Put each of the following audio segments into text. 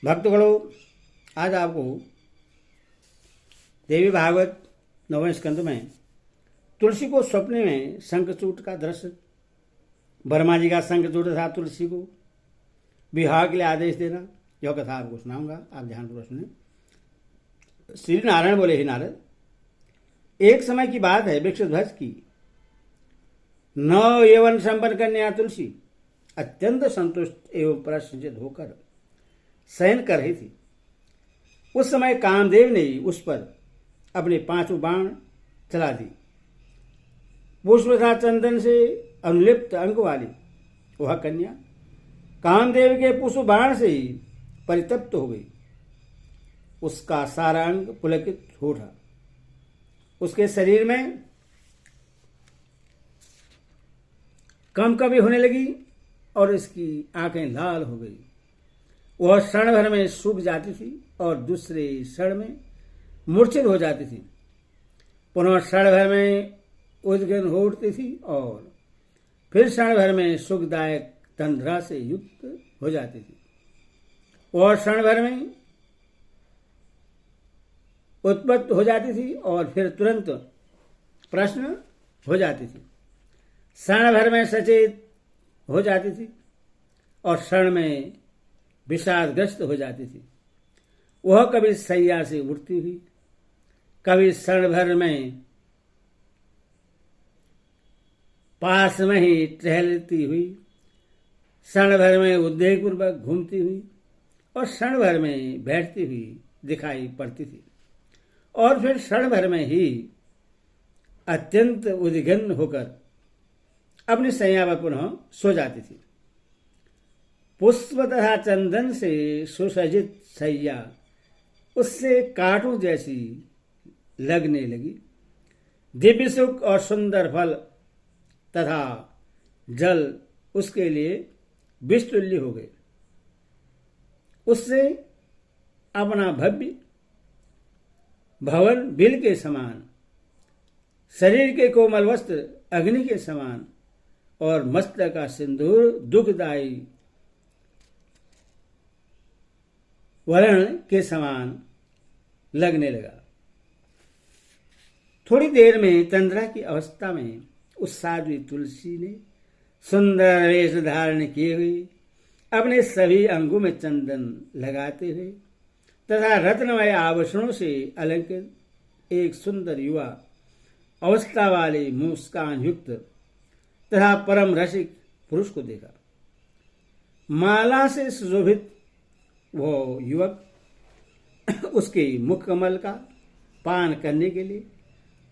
भक्तगणों, आज आपको देवी भागवत 9वें स्कंद में तुलसी को स्वप्न में शंखचूड का दृश्य, ब्रह्मा जी का शंखचूड था तुलसी को विवाह के लिए आदेश देना, यह कथा आपको सुनाऊंगा। आप ध्यानपूर्वक सुने। श्री नारायण बोले, हे नारद, एक समय की बात है, वृक्षध्वज की 9 यौवन संपन्न कन्या तुलसी अत्यंत संतुष्ट एवं प्रसन्नचित्त होकर शयन कर रही थी। उस समय कामदेव ने उस पर अपने 5 बाण चला दी। पुष्प तथा चंदन से अनुलिप्त अंग वाली वह कन्या कामदेव के पुष्प बाण से ही परितप्त हो गई। उसका सारा अंग पुलकित हो उठा। उसके शरीर में कंपकंपी होने लगी और इसकी आंखें लाल हो गई। वह क्षण भर में सूख जाती थी और दूसरे क्षण में मूर्छित हो जाती थी। पुनः क्षण भर में उद्गीन हो उठती थी और फिर क्षण भर में सुखदायक तंद्रा से युक्त हो जाती थी। और क्षण भर में उत्पत्त हो जाती थी और फिर तुरंत प्रश्न हो जाती थी। क्षण भर में सचेत हो जाती थी और क्षण में विषादग्रस्त हो जाती थी। वह कभी सैया से उठती हुई, कभी क्षण भर में पास में ही टहलती हुई, क्षण भर में उद्वेगपूर्वक घूमती हुई और क्षण भर में बैठती हुई दिखाई पड़ती थी और फिर क्षण भर में ही अत्यंत उद्विग्न होकर अपनी सैया पर पुनः सो जाती थी। पुष्प तथा चंदन से सुसज्जित सैया उससे कांटों जैसी लगने लगी। दिव्य सुख और सुंदर फल तथा जल उसके लिए विषतुल्य हो गए। उससे अपना भव्य भवन बिल के समान, शरीर के कोमल वस्त्र अग्नि के समान और मस्तक का सिंदूर दुखदायी वर्ण के समान लगने लगा। थोड़ी देर में तंद्रा की अवस्था में उस साध्वी तुलसी ने सुंदर वेश धारण किए हुए अपने सभी अंगों में चंदन लगाते हुए तथा रत्नमय आभूषणों से अलंकृत एक सुंदर युवा अवस्था वाले मुस्कान युक्त तथा परम रसिक पुरुष को देखा। माला से सुशोभित वो युवक उसके मुख कमल का पान करने के लिए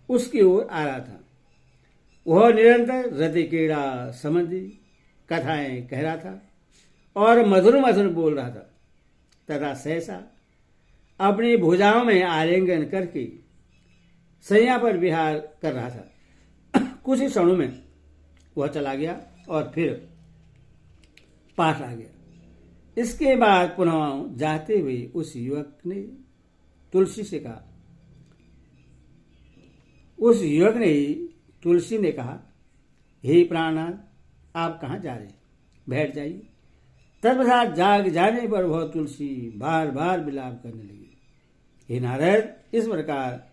उसकी ओर आ रहा था। वह निरंतर रति क्रीड़ा संबंधी कथाएं कह रहा था और मधुर मधुर बोल रहा था तथा सहसा अपनी भुजाओं में आलिंगन करके सैया पर विहार कर रहा था। कुछ ही क्षणों में वह चला गया और फिर पास आ गया। इसके बाद पुनः जाते हुए उस युवक ने तुलसी से कहा, तुलसी ने कहा, हे प्राणनाथ, आप कहाँ जा रहे हैं? बैठ जाइए। तत्पश्चात जाग जाने पर वह तुलसी बार बार विलाप करने लगी। हे नारद, इस प्रकार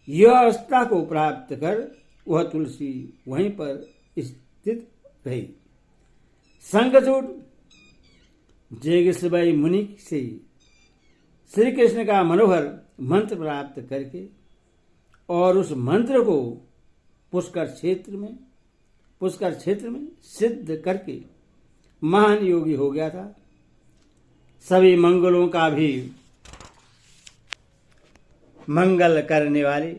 यह अवस्था को प्राप्त कर वह तुलसी वहीं पर स्थित रही। शंखचूड जेगिसबई मुनि से श्री कृष्ण का मनोहर मंत्र प्राप्त करके और उस मंत्र को पुष्कर क्षेत्र में सिद्ध करके महान योगी हो गया था। सभी मंगलों का भी मंगल करने वाले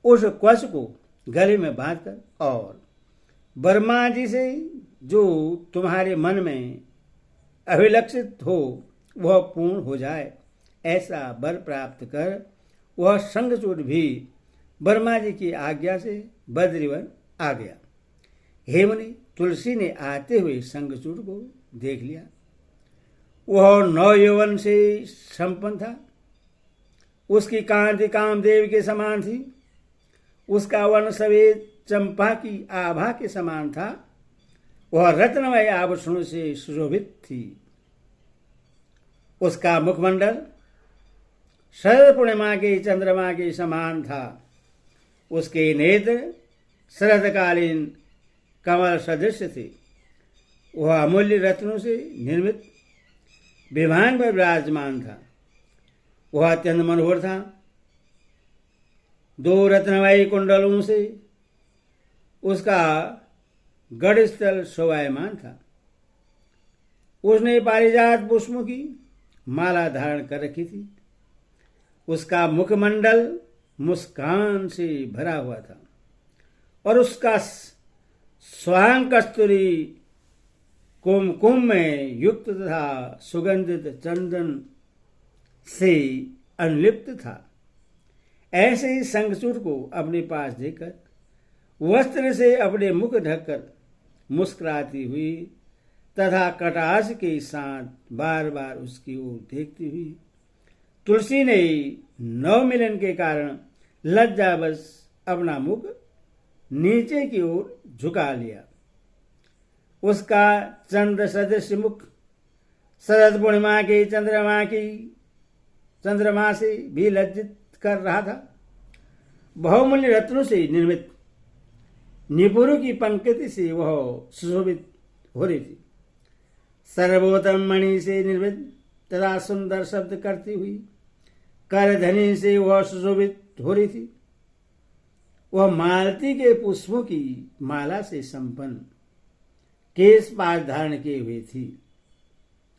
उस कवच को गले में बांधकर और ब्रह्मा जी से जो तुम्हारे मन में अभिलक्षित हो वह पूर्ण हो जाए, ऐसा वर प्राप्त कर वह शंखचूड भी ब्रह्मा जी की आज्ञा से बद्रीवन आ गया। हे मुनि, तुलसी ने आते हुए शंखचूड को देख लिया। वह 9 यौवन से संपन्न था। उसकी कांति कामदेव के समान थी। उसका वर्ण सफेद चंपा की आभा के समान था। वह रत्नमय आभूषणों से सुशोभित थी। उसका मुखमंडल शरद पूर्णिमा के चंद्रमा के समान था। उसके नेत्र शरदकालीन कमल सदृश थे। वह अमूल्य रत्नों से निर्मित विमान पर विराजमान था। वह अत्यंत मनोहर था। 2 रत्नमयी कुंडलों से उसका गढ़स्थल शोभायमान था। उसने पारिजात पुष्पों की माला धारण कर रखी थी। उसका मुखमंडल मुस्कान से भरा हुआ था और उसका स्वांग कस्तूरी कुमकुम में युक्त तथा सुगंधित चंदन से अनुलिप्त था। ऐसे ही शंखचूड़ को अपने पास देकर वस्त्र से अपने मुख ढककर मुस्कुराती हुई तथा कटाक्ष के साथ बार बार उसकी ओर देखती हुई तुलसी ने नव मिलन के कारण लज्जावश अपना मुख नीचे की ओर झुका लिया। उसका चंद्र सदृश मुख शरद पूर्णिमा के चंद्रमा से भी लज्जित कर रहा था। बहुमूल्य रत्नों से निर्मित निपुरों की पंक्ति से वह सुशोभित हो रही थी। सर्वोत्तम मणि से निर्मित तथा सुंदर शब्द करती हुई करधनी से वह सुशोभित हो रही थी। वह मालती के पुष्पों की माला से संपन्न केश पाश धारण किए हुए थी।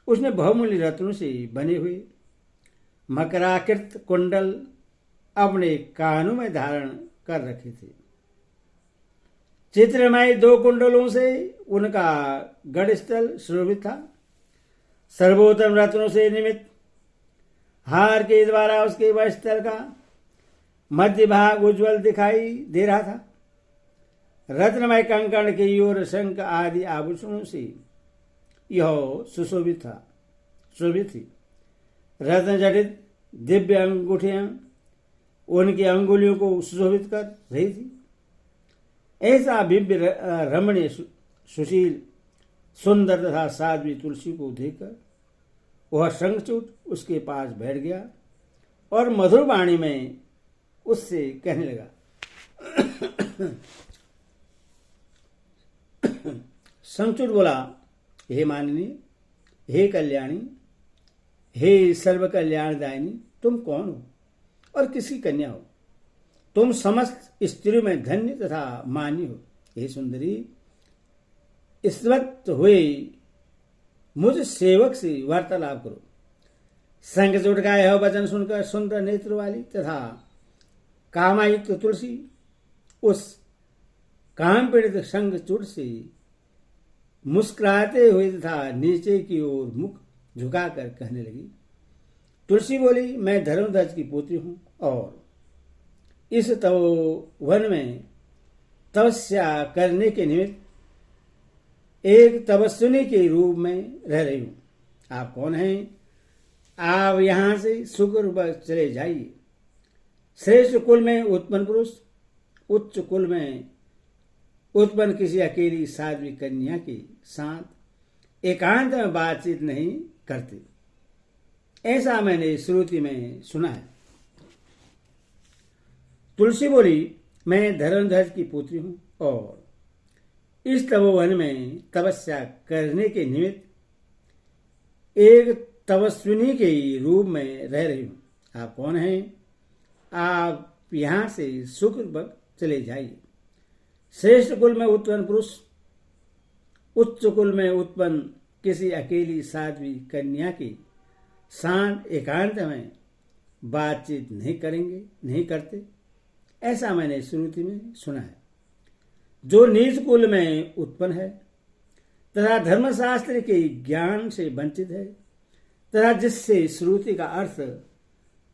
उसने बहुमूल्य रत्नों से बने हुए मकराकृत कुंडल अपने कानों में धारण कर रखे थे। चित्रमय 2 कुंडलों से उनका गढ़स्थल सुशोभित था। सर्वोत्तम रत्नों से निर्मित हार के द्वारा उसके वक्षस्थल का मध्य भाग उज्जवल दिखाई दे रहा था। रत्नमय कंकण की ओर शंख आदि आभूषणों से यह सुशोभित था, शोभित थी। रत्न जटित दिव्य अंगूठियां उनकी अंगुलियों को सुशोभित कर रही थी। ऐसा दिव्य रमणीय सुशील सुंदर तथा साध्वी तुलसी को देखकर वह शंखचूड़ उसके पास बैठ गया और मधुर वाणी में उससे कहने लगा, शंखचूड़ बोला, हे माननीय, हे कल्याणी, हे सर्व कल्याणदायिनी, तुम कौन हो और किसकी कन्या हो? तुम समस्त स्त्रियों में धन्य तथा मान्य हो। हे सुंदरी, स्तुत हुए मुझ सेवक से वार्तालाप करो। शंखचूड़ का यह वचन सुनकर सुंदर नेत्र वाली तथा कामायुक्त तुलसी उस काम पीड़ित शंखचूड़ से मुस्कुराते हुए तथा नीचे की ओर मुख झुकाकर कहने लगी। तुलसी बोली, मैं धर्मध्वज की पुत्री हूं और इस तपोवन में तपस्या करने के निमित्त एक तपस्विनी के रूप में रह रही हूं। आप कौन हैं? आप यहां से सुखपूर्वक चले जाइए। श्रेष्ठ कुल में उत्पन्न पुरुष उच्च कुल में उत्पन्न किसी अकेली साध्वी कन्या के साथ एकांत में बातचीत नहीं करते। ऐसा मैंने श्रुति में सुना है। तुलसी बोली, मैं धर्मध्वज की पुत्री हूं और इस तपोवन में तपस्या करने के निमित्त एक तपस्विनी के रूप में रह रही हूं। आप कौन हैं? आप यहां से सुखपूर्वक चले जाइए। श्रेष्ठ कुल में उत्पन्न पुरुष उच्च कुल में उत्पन्न किसी अकेली साध्वी कन्या के साथ एकांत में बातचीत नहीं करते। ऐसा मैंने श्रुति में सुना है। जो नीच कुल में उत्पन्न है तथा धर्मशास्त्र के ज्ञान से वंचित है तथा जिससे श्रुति का अर्थ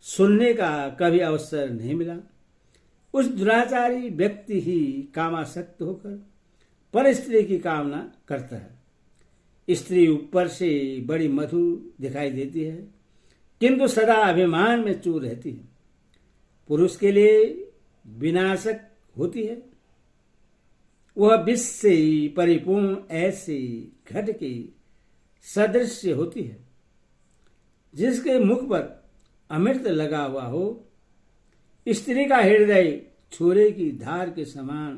सुनने का कभी अवसर नहीं मिला, उस दुराचारी व्यक्ति ही कामासक्त होकर पर स्त्री की कामना करता है। स्त्री ऊपर से बड़ी मधुर दिखाई देती है किंतु सदा अभिमान में चूर रहती है। पुरुष के लिए विनाशक होती है। वह विष से परिपूर्ण ऐसे घट के सदृश होती है। जिसके मुख पर अमृत लगा हुआ हो, स्त्री का हृदय छुरे की धार के समान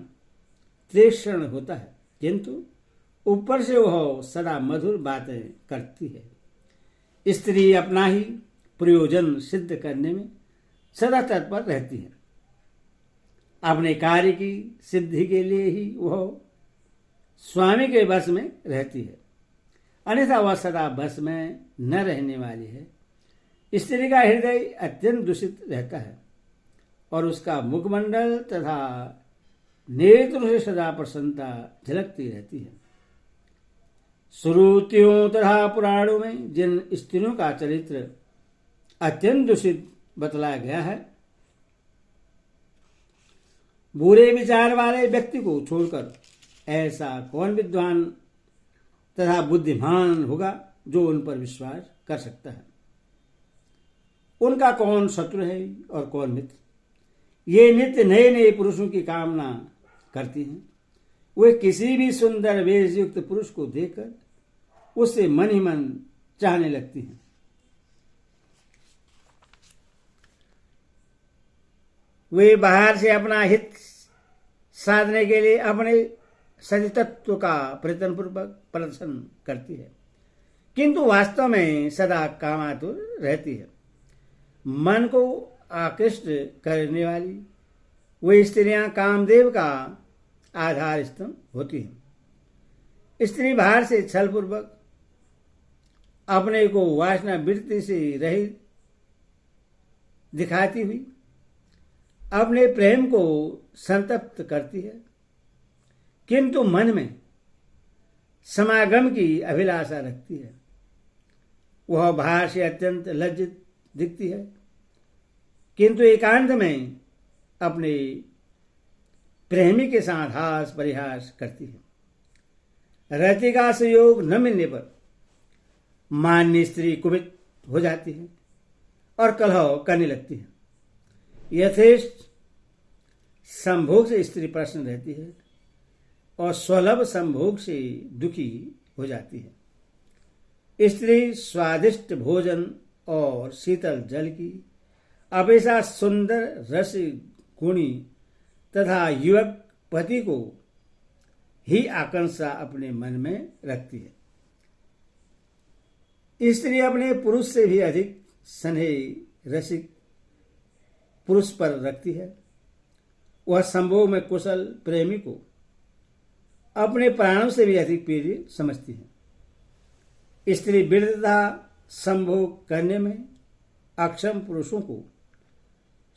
तीक्ष्ण होता है, किंतु ऊपर से वह सदा मधुर बातें करती है। स्त्री अपना ही प्रयोजन सिद्ध करने में सदा तत्पर रहती है। अपने कार्य की सिद्धि के लिए ही वह स्वामी के बस में रहती है, अन्यथा वह सदा बस में न रहने वाली है। स्त्री का हृदय अत्यंत दूषित रहता है और उसका मुखमंडल तथा नेत्रों से सदा प्रसन्नता झलकती रहती है। श्रुतियों तथा पुराणों में जिन स्त्रियों का चरित्र अत्यंत दूषित बतलाया गया है, बुरे विचार वाले व्यक्ति को छोड़कर ऐसा कौन विद्वान तथा बुद्धिमान होगा जो उन पर विश्वास कर सकता है। उनका कौन शत्रु है और कौन मित्र। ये नित्य नए नए पुरुषों की कामना करती हैं। वे किसी भी सुंदर वेश युक्त पुरुष को देखकर उससे मन ही मन चाहने लगती हैं। वे बाहर से अपना हित साधने के लिए अपने सतीतत्व का प्रयत्नपूर्वक प्रदर्शन करती है, किंतु वास्तव में सदा कामातुर रहती है। मन को आकृष्ट करने वाली वे स्त्रियां कामदेव का आधार स्तंभ होती हैं। स्त्री बाहर से छलपूर्वक अपने को वासना वृत्ति से रहित दिखाती हुई अपने प्रेम को संतप्त करती है, किंतु मन में समागम की अभिलाषा रखती है। वह बाहर से अत्यंत लज्जित दिखती है, किंतु एकांत में अपने प्रेमी के साथ हास परिहास करती है। रति का संयोग न मिलने पर मान्य स्त्री कुपित हो जाती है और कलह करने लगती है। यथेष्ट संभोग से स्त्री प्रसन्न रहती है और स्वलभ संभोग से दुखी हो जाती है। स्त्री स्वादिष्ट भोजन और शीतल जल की अपेक्षा सुंदर रस गुणी तथा युवक पति को ही आकांक्षा अपने मन में रखती है। स्त्री अपने पुरुष से भी अधिक स्नेह रसिक पुरुष पर रखती है। वह संभोग में कुशल प्रेमी को अपने प्राणों से भी अधिक प्रिय समझती है। स्त्री वृद्धता संभोग करने में अक्षम पुरुषों को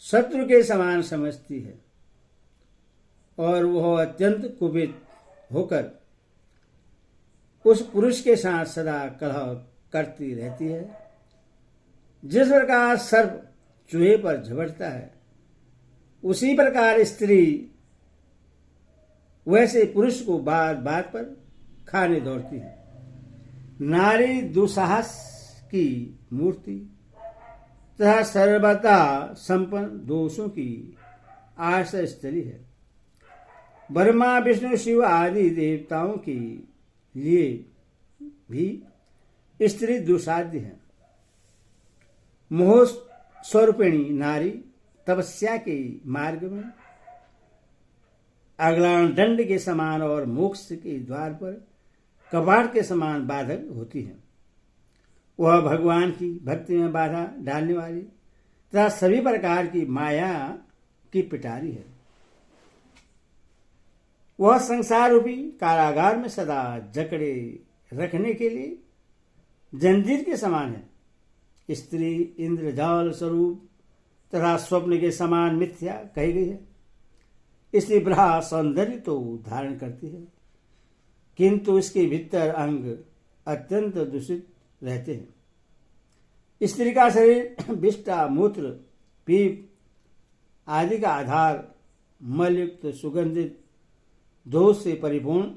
शत्रु के समान समझती है और वह अत्यंत कुपित होकर उस पुरुष के साथ सदा कलह करती रहती है। जिस प्रकार सर्प चूहे पर झपटता है, उसी प्रकार स्त्री वैसे पुरुष को बात बात पर खाने दौड़ती है। नारी दुस्साहस की मूर्ति तथा सर्वथा संपन्न दोषों की आश्रय स्थली है। ब्रह्मा विष्णु शिव आदि देवताओं के लिए भी स्त्री दुसाध्य है। मोह स्वरूपिणी नारी तपस्या के मार्ग में अग्लान दंड के समान और मोक्ष के द्वार पर कपाट के समान बाधक होती है। वह भगवान की भक्ति में बाधा डालने वाली तथा सभी प्रकार की माया की पिटारी है। वह संसार रूपी कारागार में सदा जकड़े रखने के लिए जंजीर के समान है। स्त्री इंद्रजाल स्वरूप तथा स्वप्न के समान मिथ्या कही गई है। इसलिए ब्रहा सौंदर्य तो धारण करती है, किंतु इसके भीतर अंग अत्यंत दूषित रहते हैं। स्त्री का शरीर विष्टा मूत्र पीप आदि का आधार मलयुक्त सुगंधित दोष से परिपूर्ण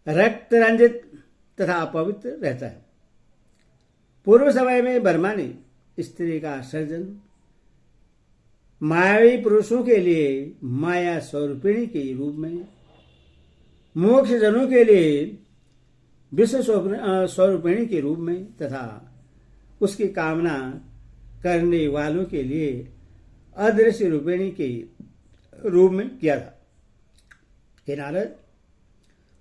रक्त रंजित तथा अपवित्र रहता है। पूर्व समय में ब्रह्मा ने स्त्री का सर्जन मायावी पुरुषों के लिए माया स्वरूपिणी के रूप में, मोक्ष जनों के लिए विश्व स्वरूपिणी के रूप में तथा उसकी कामना करने वालों के लिए अदृश्य रूपिणी के रूप में किया था। हे नारद,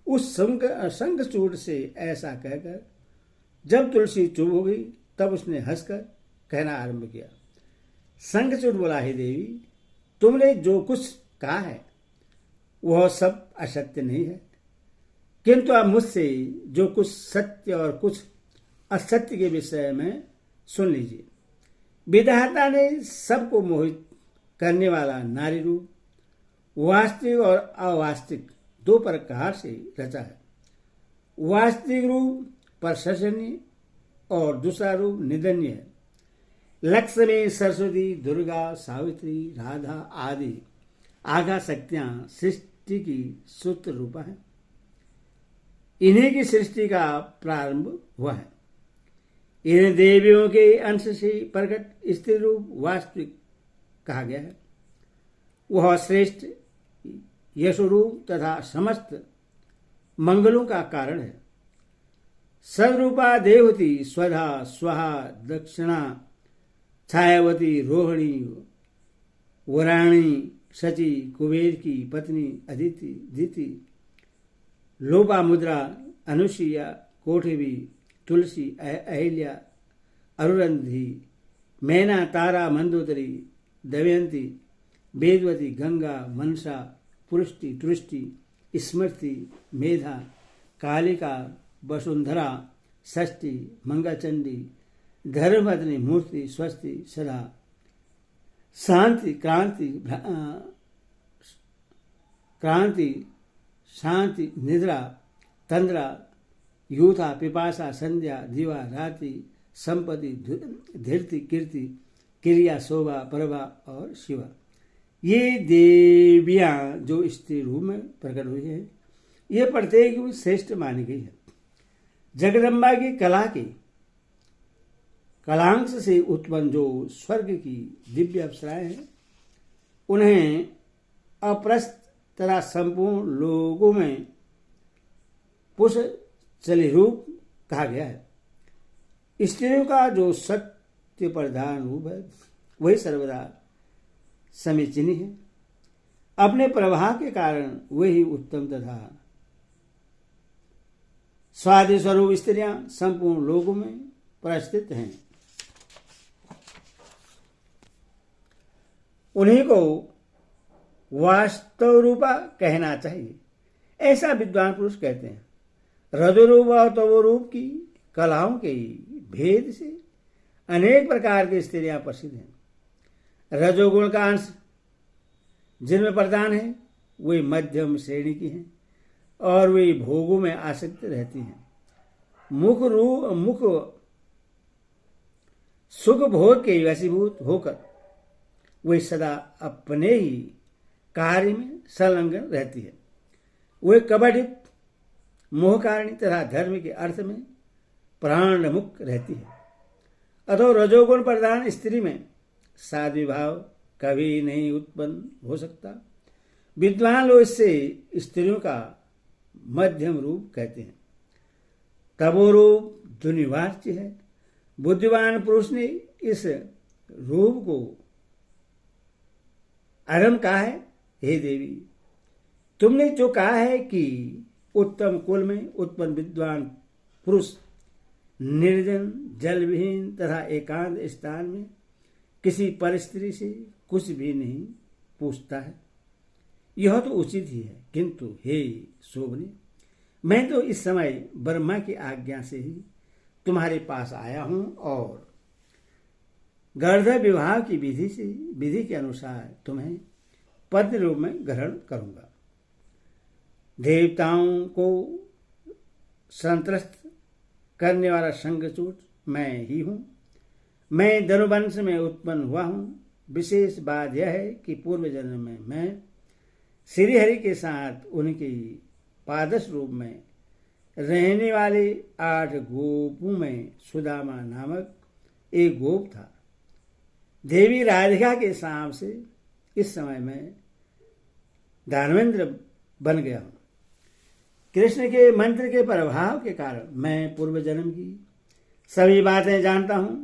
उस शंखचूड़ से ऐसा कहकर जब तुलसी चुप हो गई तब उसने हंसकर कहना आरंभ किया। शंखचूड़ बोला, हे देवी, तुमने जो कुछ कहा है वह सब असत्य नहीं है, किंतु आप मुझसे जो कुछ सत्य और कुछ असत्य के विषय में सुन लीजिए। विधाता ने सबको मोहित करने वाला नारी रूप वास्तविक और अवास्तविक दो प्रकार से रचा है। वास्तविक रूप प्रशंसनीय और दूसरा रूप निंदनीय है। लक्ष्मी, सरस्वती, दुर्गा, सावित्री, राधा आदि आगा शक्तियां सृष्टि की सूत्र रूपा है। इन्हीं की सृष्टि का प्रारंभ हुआ है। इन देवियों के अंश से प्रकट स्त्री रूप वास्तविक कहा गया है। वह श्रेष्ठ यशोरूप तथा समस्त मंगलों का कारण है। सदरूपा देवती, स्वधा, स्वाहा, दक्षिणा, छायावती, रोहिणी, वराणी, शची, कुबेर की पत्नी, अदिति, दिति, लोपामुद्रा, अनुसुईया, कोठवी, तुलसी, अहिल्या, अरुंधति, मैना, तारा, मंदोदरी, दमयंती, वेदवती, गंगा, मनसा, पुरुष्टि, तुष्टि, स्मृति, मेधा, कालिका, वसुंधरा, षष्ठी, मंगलचंडी, धर्मपत्नी, मूर्ति, स्वस्ति, सदा, शांति, क्रांति, शांति, निद्रा, तंद्रा, यूथा, पिपासा, संध्या, दिवा, राति, संपत्ति, धीर्ति, कीर्ति, क्रिया, शोभा, प्रभा और शिवा, ये देवियां जो स्त्री रूप में प्रकट हुई है, ये प्रत्येक श्रेष्ठ मानी गई है। जगदम्बा की कला के कलांश से उत्पन्न जो स्वर्ग की दिव्य अप्सराएं हैं, उन्हें अप्रस्त तथा संपूर्ण लोगों में पुष्पचली रूप कहा गया है। स्त्रियों का जो सत्य प्रधान रूप है वही सर्वदा समीचीनी है। अपने प्रवाह के कारण वही उत्तम तथा स्वादि स्वरूप स्त्रियां संपूर्ण लोगों में प्रस्थित हैं। उन्हीं को वास्तव रूपा कहना चाहिए, ऐसा विद्वान पुरुष कहते हैं। रजोरूप और तमोरूप की कलाओं के भेद से अनेक प्रकार की स्त्रियां प्रसिद्ध हैं। रजोगुण का अंश जिनमें प्रधान है वे मध्यम श्रेणी की हैं और वे भोगों में आसक्त रहती हैं। मुख सुख भोग के वशीभूत होकर वे सदा अपने ही कार्य में संलग्न रहती है। वे कपटित, मोहकारिणी तथा धर्म के अर्थ में प्राण मुक्त रहती है। अतः रजोगुण प्रधान स्त्री में साध्वी भाव कभी नहीं उत्पन्न हो सकता। विद्वान लोग इससे स्त्रियों का मध्यम रूप कहते हैं। तमोरूप दुनिवाच्य है। बुद्धिमान पुरुष ने इस रूप को अधम कहा है। हे देवी, तुमने जो कहा है कि उत्तम कुल में उत्पन्न विद्वान पुरुष निर्जन, जलविहीन तथा एकांत स्थान में किसी परिस्थिति से कुछ भी नहीं पूछता है, यह तो उचित ही है। किंतु हे शोभने, मैं तो इस समय ब्रह्मा की आज्ञा से ही तुम्हारे पास आया हूं और गर्भ विवाह की विधि के अनुसार तुम्हें पत्नी रूप में ग्रहण करूंगा। देवताओं को संतुष्ट करने वाला शंखचूड़ मैं ही हूं। मैं धनुवंश में उत्पन्न हुआ हूं। विशेष बात यह है कि पूर्व जन्म में मैं श्रीहरि के साथ उनके पादश रूप में रहने वाले 8 गोपों में सुदामा नामक एक गोप था। देवी राधिका के साथ से इस समय मैं धर्मेंद्र बन गया हूं। कृष्ण के मंत्र के प्रभाव के कारण मैं पूर्व जन्म की सभी बातें जानता हूं।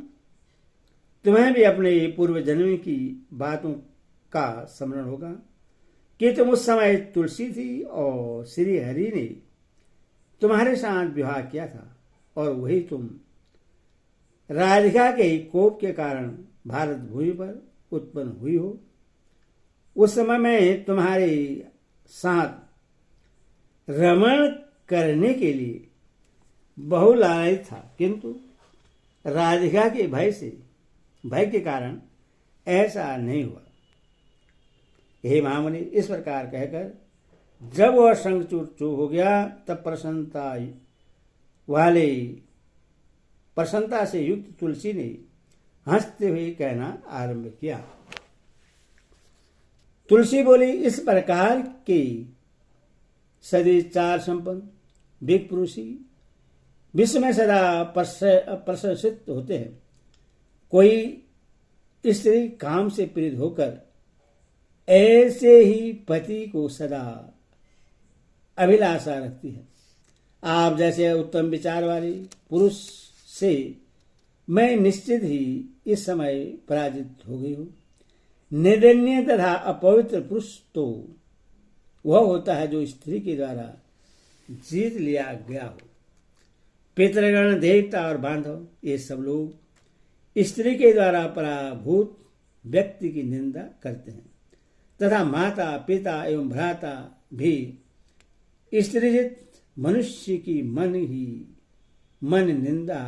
तुम्हें भी अपने पूर्व जन्म की बातों का स्मरण होगा कि तुम उस समय तुलसी थी और श्री हरि ने तुम्हारे साथ विवाह किया था और वही तुम राधिका के कोप के कारण भारत भूमि पर उत्पन्न हुई हो। उस समय मैं तुम्हारे साथ रमण करने के लिए बहुलायित था, किंतु राधिका के भय के कारण ऐसा नहीं हुआ। हे महामुनि, इस प्रकार कहकर जब वह शंखचूर चूर हो गया तब प्रसन्नता से युक्त तुलसी ने हंसते हुए कहना आरंभ किया। तुलसी बोली, इस प्रकार के सदी चार संपन्न बिग पुरुषी विश्व में सदा प्रशंसित होते हैं। कोई स्त्री काम से प्रेरित होकर ऐसे ही पति को सदा अभिलाषा रखती है। आप जैसे उत्तम विचार वाले पुरुष से मैं निश्चित ही इस समय पराजित हो गई हूं। निर्दयनीय तथा अपवित्र पुरुष तो वह होता है जो स्त्री के द्वारा जीत लिया गया हो। पितृगण, देवता और बांधव ये सब लोग स्त्री के द्वारा पराभूत व्यक्ति की निंदा करते हैं तथा माता, पिता एवं भ्राता भी स्त्रीजित मनुष्य की मन निंदा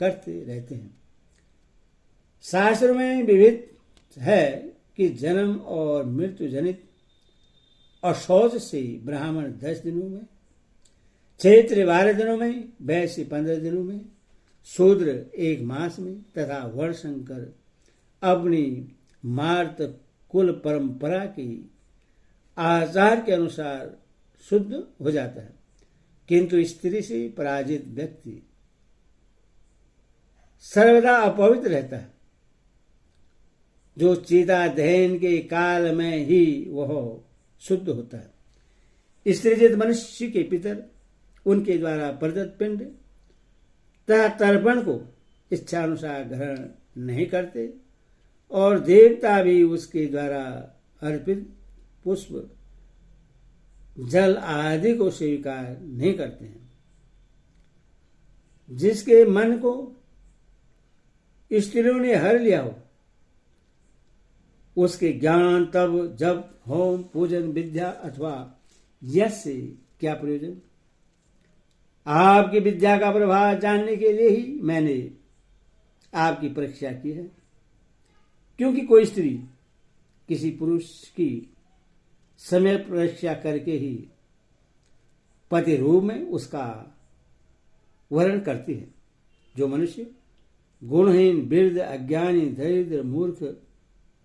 करते रहते हैं। शास्त्र में विविध है कि जन्म और मृत्यु जनित अशौच से ब्राह्मण 10 दिनों में, क्षेत्रीय 12 दिनों में, वैश्य 15 दिनों में, शूद्र 1 मास में तथा वर्णशंकर अपनी मार्त कुल परंपरा की आचार के अनुसार शुद्ध हो जाता है। किंतु स्त्री से पराजित व्यक्ति सर्वदा अपवित्र रहता है। जो चिता दहन के काल में ही वह शुद्ध होता है। स्त्रीजित मनुष्य के पितर उनके द्वारा प्रदत्त पिंड तथा तर्पण को इच्छानुसार ग्रहण नहीं करते और देवता भी उसके द्वारा अर्पित पुष्प, जल आदि को स्वीकार नहीं करते हैं। जिसके मन को स्त्रियों ने हर लिया हो उसके ज्ञान, तब, जप, होम, पूजन, विद्या अथवा यश से क्या प्रयोजन। आपकी विद्या का प्रभाव जानने के लिए ही मैंने आपकी परीक्षा की है, क्योंकि कोई स्त्री किसी पुरुष की समय परीक्षा करके ही पति रूप में उसका वर्ण करती है। जो मनुष्य गुणहीन, वृद्ध, अज्ञानी, दरिद्र, मूर्ख,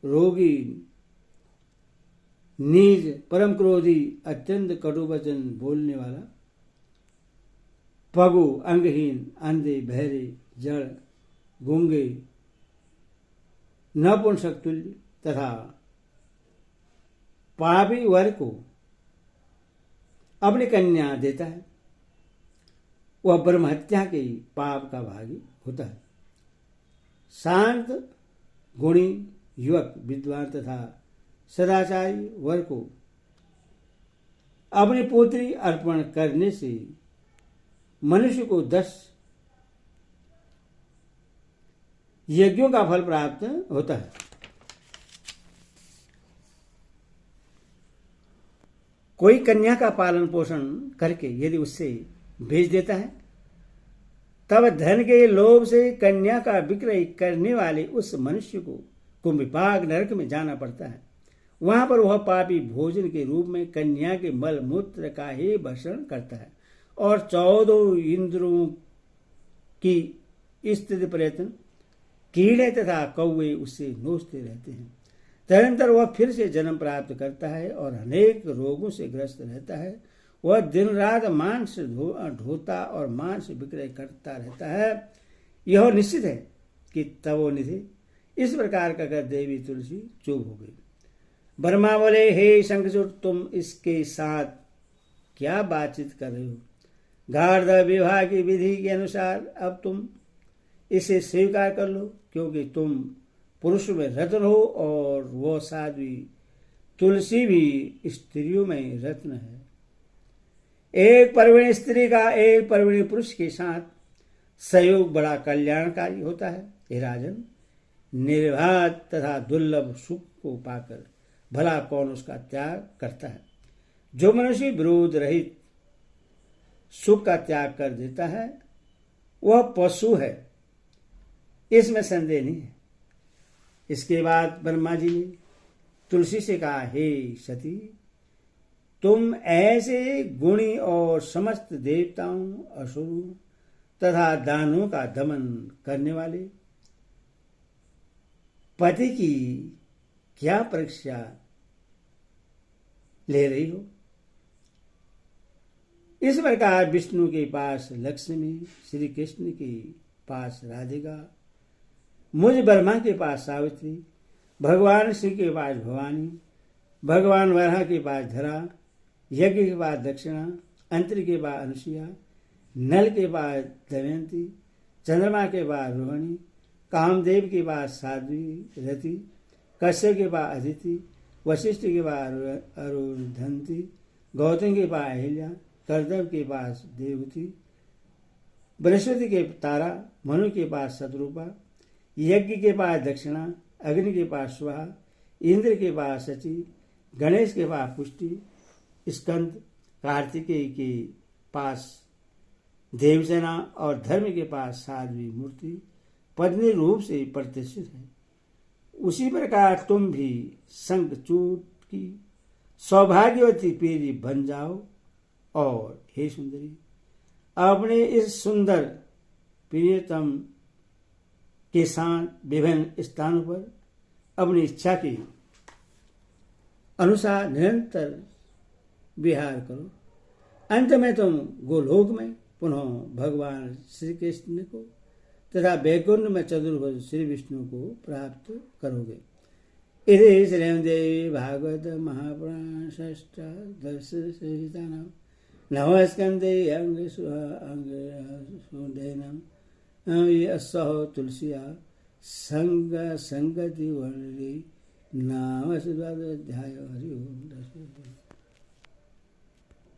रोगी, नीच, परम क्रोधी, अत्यंत कटु वचन बोलने वाला, पगु, अंगहीन, अंधे, बहरे, जड़, गूंगे, नपुंसक तुल्य तथा पापी वर्ग को अपनी कन्या देता है, वह ब्रह्महत्या के पाप का भागी होता है। शांत, गुणी, युवक, विद्वान तथा सदाचारी वर्ग को अपनी पुत्री अर्पण करने से मनुष्य को 10 यज्ञों का फल प्राप्त होता है। कोई कन्या का पालन पोषण करके यदि उससे भेज देता है तब धन के लोभ से कन्या का विक्रय करने वाले उस मनुष्य को कुंभिपाक नरक में जाना पड़ता है। वहां पर वह पापी भोजन के रूप में कन्या के मल मूत्र का ही भक्षण करता है और 14 इंद्रियों की स्थिति प्रयत्न कीड़े तथा कौवे उससे नोचते रहते हैं। तदनंतर वह फिर से जन्म प्राप्त करता है और अनेक रोगों से ग्रस्त रहता है। वह दिन रात मांस ढोता और मांस विक्रय करता रहता है। यह निश्चित है कि तपोनिधि। इस प्रकार कहकर देवी तुलसी चुप हो गई। ब्रह्मा बोले, हे शंखचूड़, तुम इसके साथ क्या बातचीत कर रहे हो? गार्ध विवाह की विधि के अनुसार अब तुम इसे स्वीकार कर लो, क्योंकि तुम पुरुष में रत्न हो और वो साध्वी तुलसी भी स्त्रियों में रत्न है। एक परवीण स्त्री का एक परवीण पुरुष के साथ सहयोग बड़ा कल्याणकारी होता है। हे राजन, निर्बाध तथा दुर्लभ सुख को पाकर भला कौन उसका त्याग करता है? जो मनुष्य विरोध रहित सुख का त्याग कर देता है वह पशु है, इसमें संदेह नहीं है। इसके बाद ब्रह्मा जी ने तुलसी से कहा, हे सती, तुम ऐसे गुणी और समस्त देवताओं, असुरों तथा दानवों का दमन करने वाले पति की क्या परीक्षा ले रही हो? इस प्रकार विष्णु के पास लक्ष्मी, श्री कृष्ण के पास राधिका, मुझ ब्रह्मा के पास सावित्री, भगवान श्री के पास भवानी, भगवान वराह के पास धरा, यज्ञ के पास दक्षिणा, अंतर के पास अनुसुईया, नल के पास दमयंती, चंद्रमा के पास रोहिणी, कामदेव के पास साध्वी रति, कश्यप के पास अदिति, वशिष्ठ के पास अरुंधति, गौतम के पास अहिल्या, कर्दम के पास देवती, बृहस्पति के तारा, मनु के पास शत्रुपा, यज्ञ के पास दक्षिणा, अग्नि के पास स्वाहा, इंद्र के पास शची, गणेश के पास पुष्टि, स्कंद, कार्तिकेय के पास देवसेना और धर्म के पास साध्वी मूर्ति पत्नी रूप से प्रतिष्ठित है। उसी प्रकार तुम भी शंखचूड की सौभाग्यवती पीढ़ी बन जाओ और हे सुंदरी, अपने इस सुंदर प्रियतम के साथ विभिन्न स्थानों पर अपनी इच्छा के अनुसार निरंतर विहार करो। अंत में तुम गोलोक में पुनः भगवान श्री कृष्ण को तथा वैकुंठ में चतुर्भुज श्री विष्णु को प्राप्त करोगे। इति श्रीमद्देवी भागवत महापुराण षष्ठादश संहितानां नवस्कन्धे अंग सुदेनम सह तुलसिया संग संगति वर्णि नाम 12 अध्याय। हरि ओम।